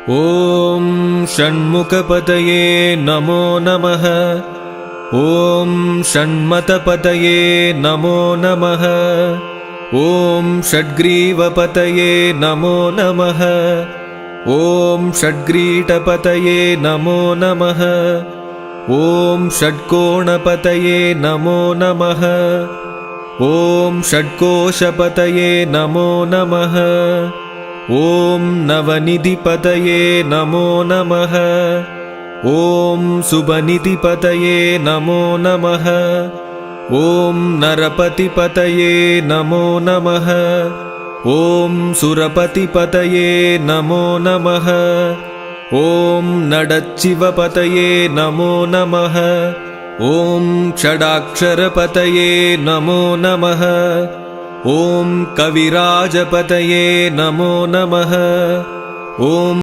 ॐ षण्मुखपतये नमो नमः। ॐ षण्मतपतये नमो नमः। ॐ षड्ग्रीवपतये नमो नमः। ॐ षड्ग्रीटपतये नमो नमः। ॐ षड्कोणपतये नमो नमः। ॐ षड्कोशपतये नमो नमः। ॐ नवनिधिपतये नमो नमः। ॐ शुभनिधिपतये नमो नमः। ॐ नरपतिपतये नमो नमः। ॐ सुरपतिपतये नमो नमः। ॐ नडच्चिवपतये नमो नमः। ॐ षडाक्षरपतये नमो नमः। ॐ कविराजपतये नमो नमः। ॐ